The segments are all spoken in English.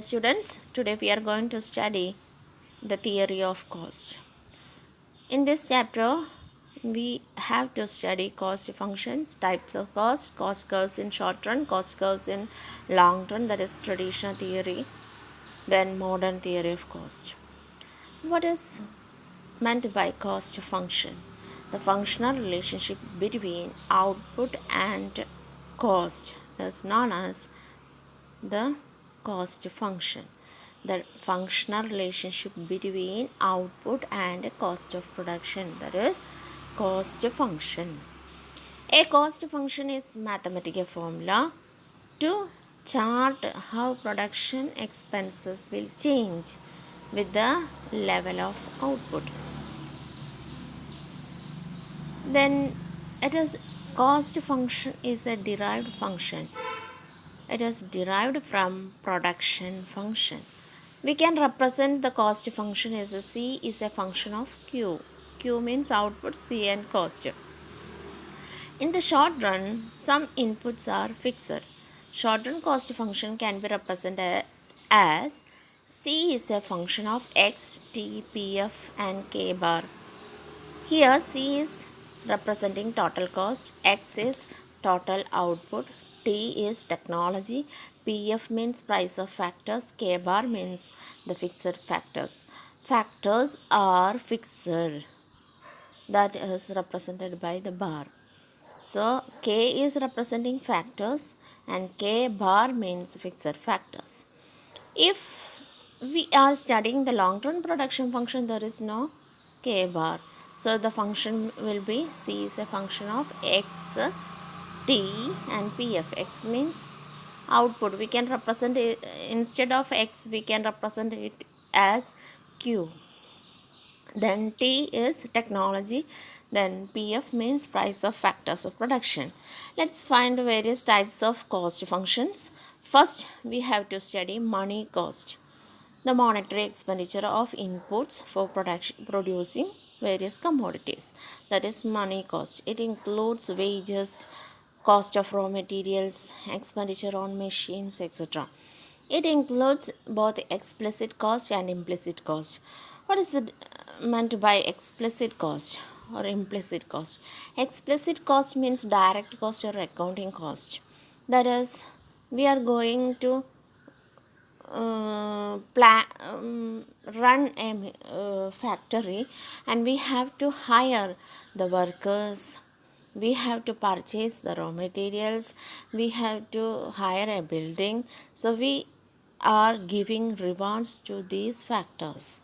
Students, today we are going to study the theory of cost. In this chapter, we have to study cost functions, types of cost curves in short run, cost curves in long run, that is traditional theory, then modern theory of cost. What is meant by cost function? The functional relationship between output and cost is known as the cost function. The functional relationship between output and cost of production, that is cost function. A cost function is mathematical formula to chart how production expenses will change with the level of output. Then it is cost function is a derived function. It is derived from production function. We can represent the cost function as C is a function of Q. Q means output, C and cost. In the short run, some inputs are fixed. Short run cost function can be represented as C is a function of X, T, P, F and K bar. Here C is representing total cost, X is total output, T is technology, PF means price of factors, K bar means the fixed factors. Factors are fixed, that is represented by the bar. So K is representing factors and K bar means fixed factors. If we are studying the long term production function, there is no K bar. So the function will be C is a function of X, T and PF. X means output. We can represent it instead of X, we can represent it as Q. Then T is technology. Then PF means price of factors of production. Let's find various types of cost functions. First, we have to study money cost, the monetary expenditure of inputs for producing various commodities. That is money cost. It includes wages, cost of raw materials, expenditure on machines, etc. It includes both explicit cost and implicit cost. What is meant by explicit cost or implicit cost? Explicit cost means direct cost or accounting cost. That is, we are going to run a factory and we have to hire the workers, we have to purchase the raw materials, we have to hire a building. So we are giving rewards to these factors.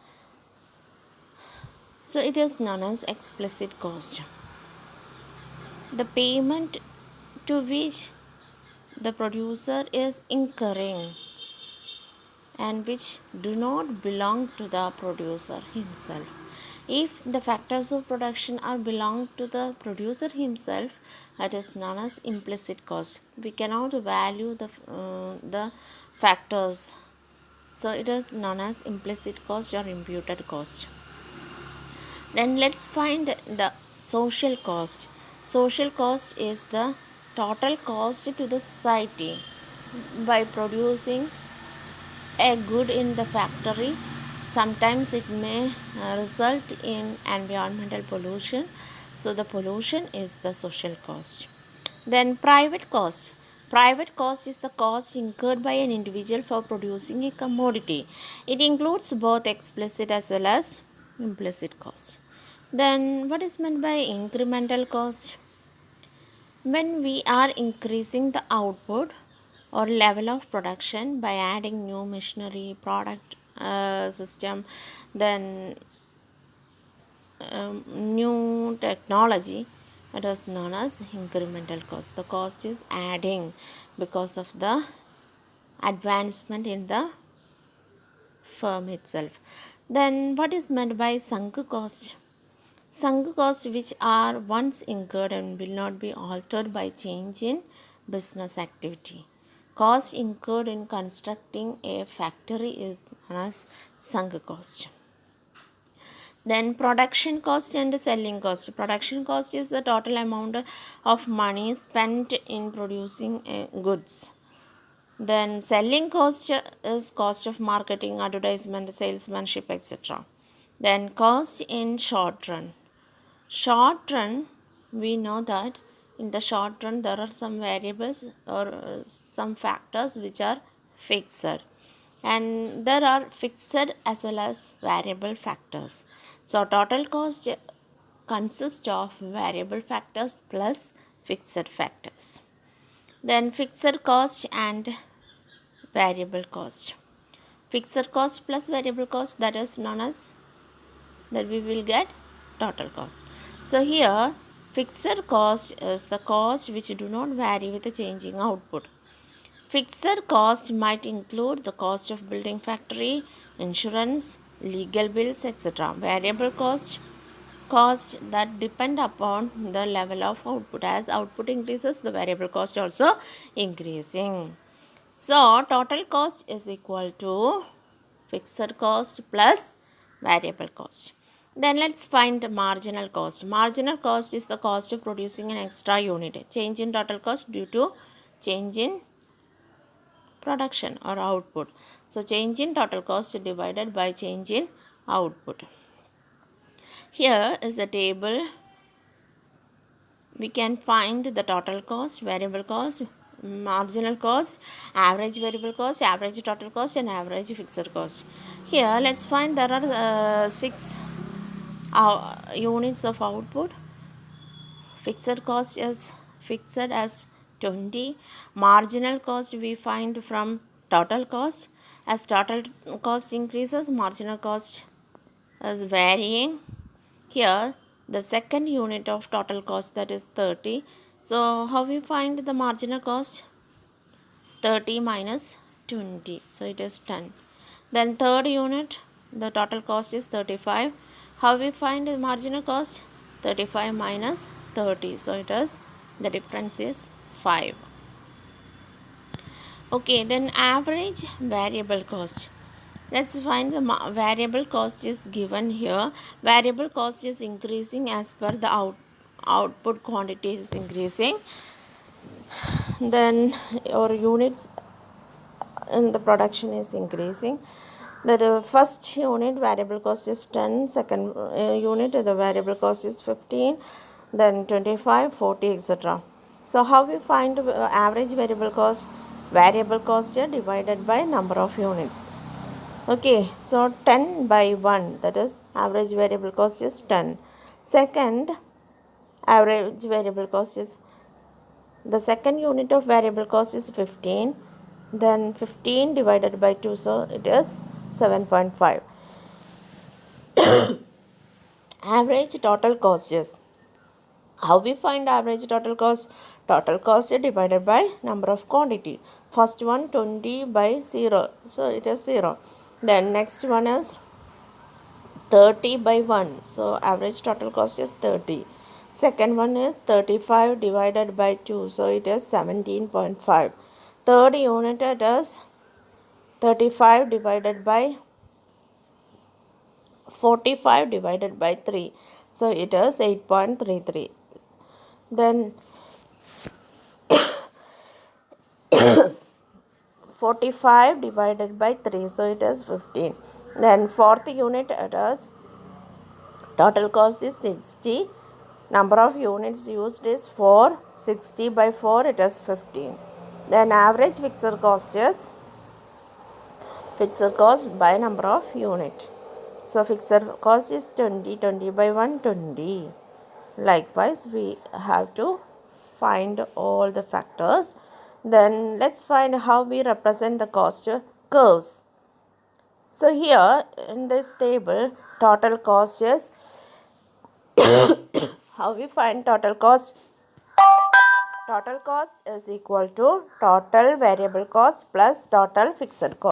So it is known as explicit cost. The payment to which the producer is incurring and which do not belong to the producer himself. If the factors of production are belong to the producer himself, that is known as implicit cost. We cannot value the factors, so it is known as implicit cost or imputed cost. Then let's find the social cost. Social cost is the total cost to the society by producing a good in the factory. Sometimes it may result in environmental pollution. So the pollution is the social cost. Then private cost. Private cost is the cost incurred by an individual for producing a commodity. It includes both explicit as well as implicit cost. Then what is meant by incremental cost? When we are increasing the output or level of production by adding new machinery, product system, then new technology, it is known as incremental cost. The cost is adding because of the advancement in the firm itself. Then what is meant by sunk cost? Sunk costs which are once incurred and will not be altered by change in business activity. Cost incurred in constructing a factory is known as sunk cost. Then production cost and selling cost. Production cost is the total amount of money spent in producing goods. Then selling cost is cost of marketing, advertisement, salesmanship, etc. Then cost in short run. Short run, we know that in the short run there are some variables or some factors which are fixed, and there are fixed as well as variable factors. So total cost consists of variable factors plus fixed factors. Then fixed cost and variable cost. Fixed cost plus variable cost, that is known as, that we will get total cost. So here fixed cost is the cost which do not vary with the changing output. Fixed cost might include the cost of building factory, insurance, legal bills, etc. Variable cost that depend upon the level of output. As output increases, the variable cost also increasing. So total cost is equal to fixed cost plus variable cost. Then let's find marginal cost. Marginal cost is the cost of producing an extra unit. Change in total cost due to change in production or output. So change in total cost divided by change in output. Here is a table. We can find the total cost, variable cost, marginal cost, average variable cost, average total cost, and average fixed cost. Here let's find there are 6 units of output. Fixed cost is fixed as 20. Marginal cost we find from total cost. As total cost increases, marginal cost is varying. Here the second unit of total cost, that is 30. So how we find the marginal cost? 30 minus 20, so it is 10. Then third unit, the total cost is 35. How we find the marginal cost? 35 minus 30, so it is, the difference is 5. Okay, then average variable cost. Let's find the variable cost is given here. Variable cost is increasing as per the output quantity is increasing. Then your units in the production is increasing. The first unit variable cost is 10, second unit the variable cost is 15, then 25, 40, etc. So how we find average variable cost? Variable cost divided by number of units. Okay, so 10 by 1, that is average variable cost is 10. Second average variable cost is, the second unit of variable cost is 15, then 15 divided by 2, so it is 7.5. Average total cost is, how we find average total cost? Total cost divided by number of quantity. First one 20 by 0, so it is 0. Then next one is 30 by 1, so average total cost is 30. Second one is 35 divided by 2, so it is 17.5. Third unit it is 35 divided by 45 divided by 3, so it is 8.33. Then 45 divided by 3, so it is 15. Then fourth unit it is, total cost is 60. Number of units used is 4. 60 by 4, it is 15. Then average fixed cost is fixed cost by number of unit. So fixed cost is 20. 20 by 1, 20. Likewise, we have to find all the factors. Then let's find how we represent the cost curves. So here in this table, total cost is how we find total cost? Total cost is equal to total variable cost plus total fixed cost.